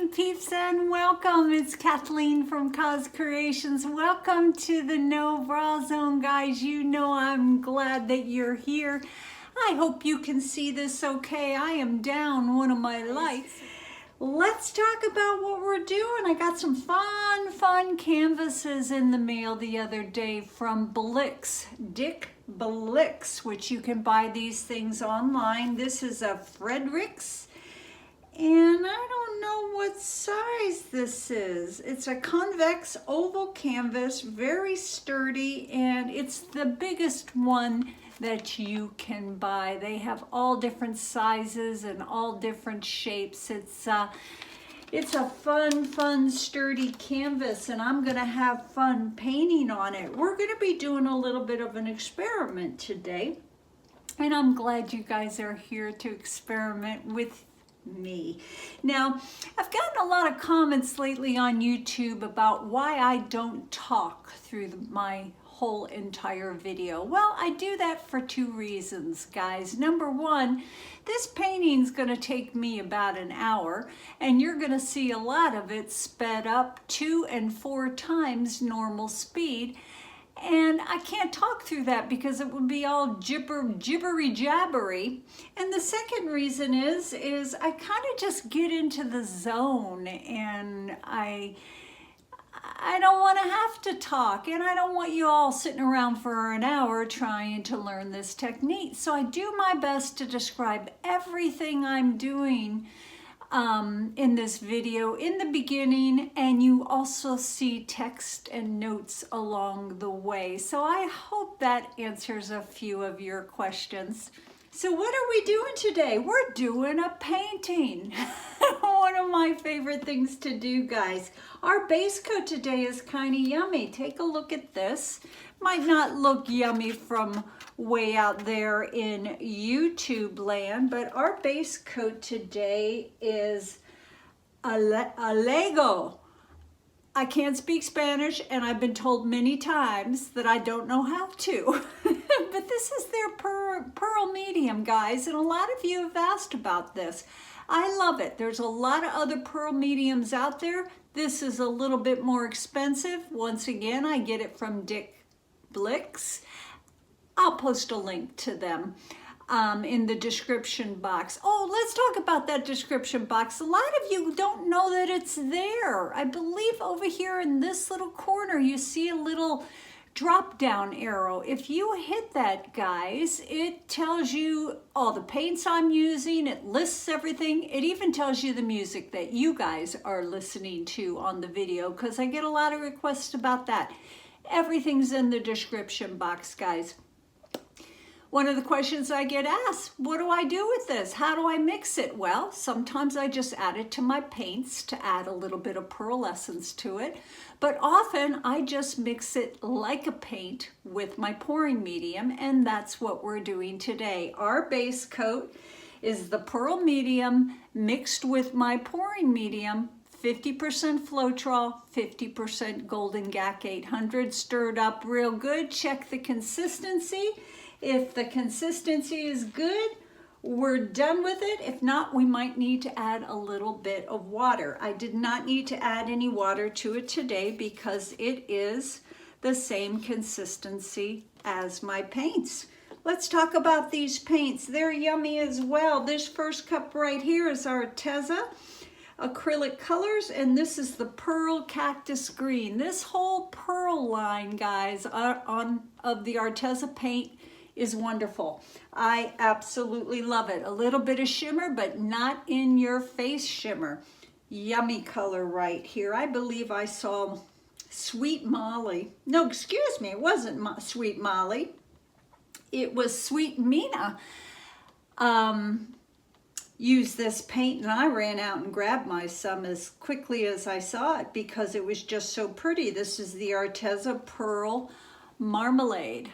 morning, peeps, and welcome. It's Kathleen from COZ Creations. Welcome to the No Bra Zone, guys. You know I'm glad that you're here. I hope you can see this okay. I am down one of my lights. Let's talk about what we're doing. I got some fun canvases in the mail the other day from Dick Blix, which you can buy these things online. This is a Fredrix. And I don't know what size this is. It's a convex oval canvas, very sturdy, and it's the biggest one that you can buy. They have all different sizes and all different shapes. It's a fun, sturdy canvas, and I'm gonna have fun painting on it. We're gonna be doing a little bit of an experiment today, and I'm glad you guys are here to experiment with me. Now, I've gotten a lot of comments lately on YouTube about why I don't talk through my whole entire video. Well, I do that for two reasons, guys. Number one, this painting's going to take me about an hour, and you're going to see a lot of it sped up 2 and 4 times normal speed. And I can't talk through that because it would be all jibbery jabbery. And the second reason is I kind of just get into the zone, and I don't want to have to talk, and I don't want you all sitting around for an hour trying to learn this technique. So I do my best to describe everything I'm doing in this video in the beginning, and you also see text and notes along the way. So I hope that answers a few of your questions. So what are we doing today? We're doing a painting. One of my favorite things to do, guys. Our base coat today is kind of yummy. Take a look at this. Might not look yummy from way out there in YouTube land, but our base coat today is a Lego. I can't speak Spanish, and I've been told many times that I don't know how to. But this is their Pearl Medium, guys, and a lot of you have asked about this. I love it. There's a lot of other Pearl Mediums out there. This is a little bit more expensive. Once again, I get it from Dick Blix. I'll post a link to them in the description box. Oh, let's talk about that description box. A lot of you don't know that it's there. I believe over here in this little corner, you see a little drop down arrow. If you hit that, guys, it tells you all the paints I'm using. It lists everything. It even tells you the music that you guys are listening to on the video, because I get a lot of requests about that. Everything's in the description box, guys. One of the questions I get asked, what do I do with this? How do I mix it? Well, sometimes I just add it to my paints to add a little bit of pearlescence to it. But often I just mix it like a paint with my pouring medium, and that's what we're doing today. Our base coat is the Pearl Medium mixed with my pouring medium, 50% Floetrol, 50% Golden GAC 800, stirred up real good. Check the consistency. If the consistency is good, we're done with it. If not, we might need to add a little bit of water. I did not need to add any water to it today because it is the same consistency as my paints. Let's talk about these paints. They're yummy as well. This first cup right here is Arteza acrylic colors, and this is the Pearl Cactus Green. This whole pearl line, guys, of the Arteza paint is wonderful. I absolutely love it. A little bit of shimmer, but not in your face shimmer. Yummy color right here. I believe I saw Sweet Molly. No, excuse me, it wasn't Sweet Molly. It was Sweet Mina. Used this paint, and I ran out and grabbed my some as quickly as I saw it because it was just so pretty. This is the Arteza Pearl Marmalade.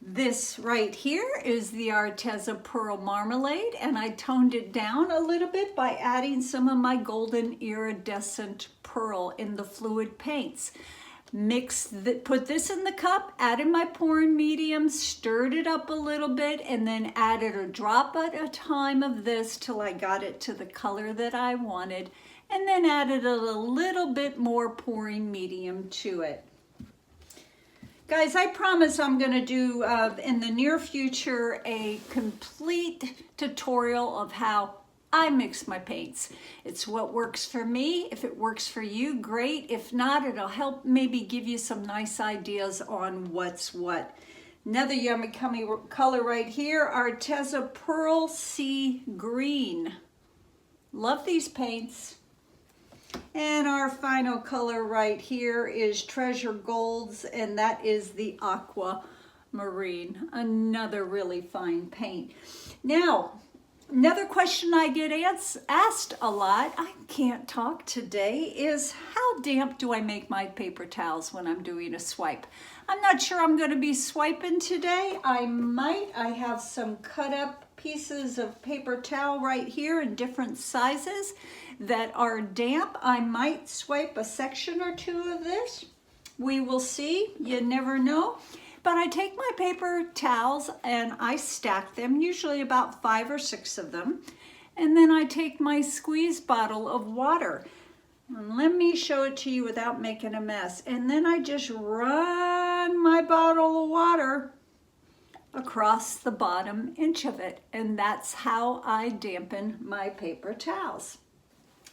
This right here is the Arteza Pearl Marmalade, and I toned it down a little bit by adding some of my golden iridescent pearl in the fluid paints. Put this in the cup, added my pouring medium, stirred it up a little bit, and then added a drop at a time of this till I got it to the color that I wanted, and then added a little bit more pouring medium to it. Guys, I promise I'm going to do in the near future a complete tutorial of how I mix my paints. It's what works for me. If it works for you, great. If not, it'll help maybe give you some nice ideas on what's what. Another yummy color right here, Arteza Pearl Sea Green. Love these paints. And our final color right here is Treasure Golds, and that is the Aqua Marine. Another really fine paint. Now, another question I get asked a lot, I can't talk today, is how damp do I make my paper towels when I'm doing a swipe? I'm not sure I'm going to be swiping today. I have some cut up pieces of paper towel right here in different sizes that are damp. I might swipe a section or two of this. We will see. You never know. But I take my paper towels and I stack them, usually about 5 or 6 of them. And then I take my squeeze bottle of water. And let me show it to you without making a mess. And then I just run my bottle of water across the bottom inch of it. And that's how I dampen my paper towels.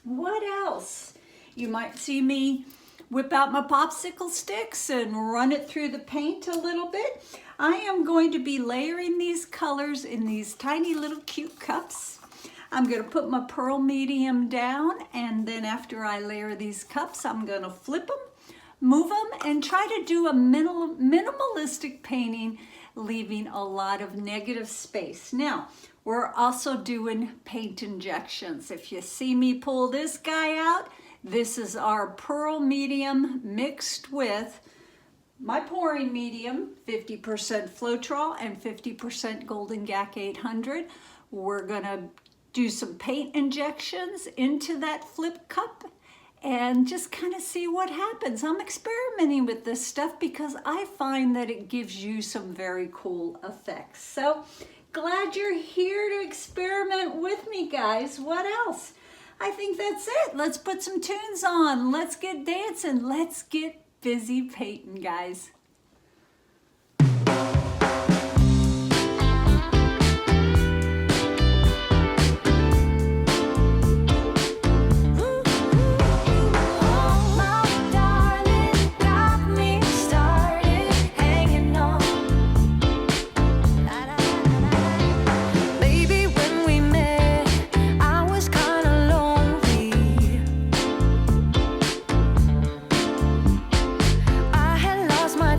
What else? You might see me whip out my popsicle sticks and run it through the paint a little bit. I am going to be layering these colors in these tiny little cute cups. I'm going to put my pearl medium down, and then after I layer these cups, I'm going to flip them, move them, and try to do a minimalistic painting, leaving a lot of negative space. Now, we're also doing paint injections. If you see me pull this guy out, this is our pearl medium mixed with my pouring medium, 50% Floetrol and 50% Golden Gak 800. We're gonna do some paint injections into that flip cup and just kind of see what happens. I'm experimenting with this stuff because I find that it gives you some very cool effects. So glad you're here to experiment with me, guys. What else? I think that's it. Let's put some tunes on. Let's get dancing. Let's get busy painting, guys. I had lost my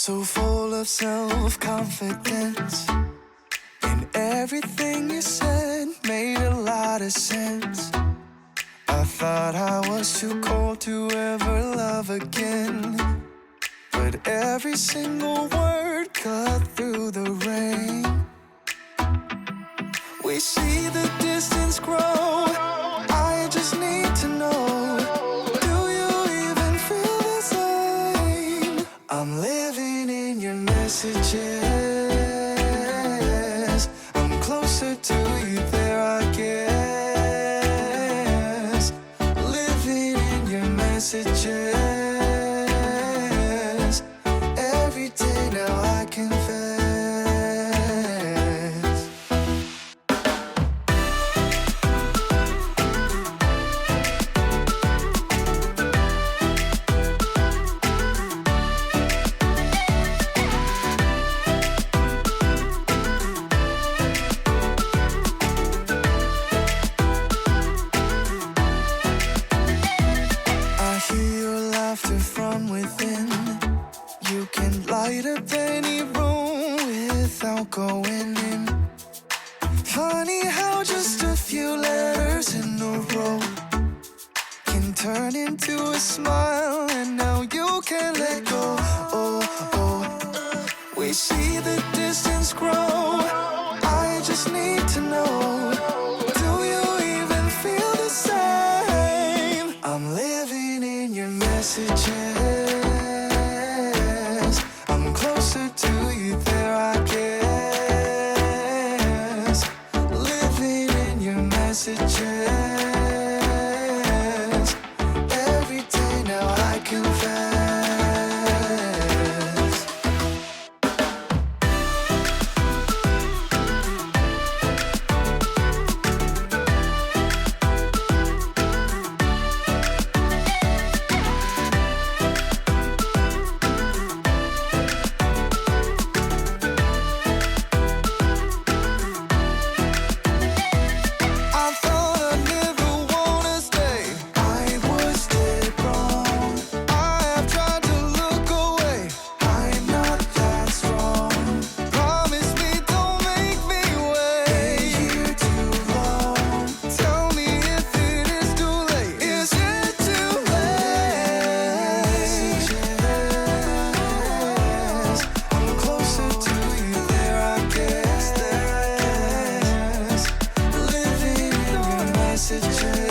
So full of self-confidence, and everything you said made a lot of sense. I thought I was too cold to ever love again, but every single word cut through the rain. We see the distance grow, I just need to know, do you even feel the same? I'm living in your messages, I'm closer to you there I guess. Living in your messages, every day now I confess. Light up any room without going in. Funny how just a few letters in a row can turn into a smile, and now you can't let go. Oh, oh. We see the distance grow, I just need to know, do you even feel the same? I'm living in your messages, closer to you there I guess. Living in your messages, every day now I confess. Messages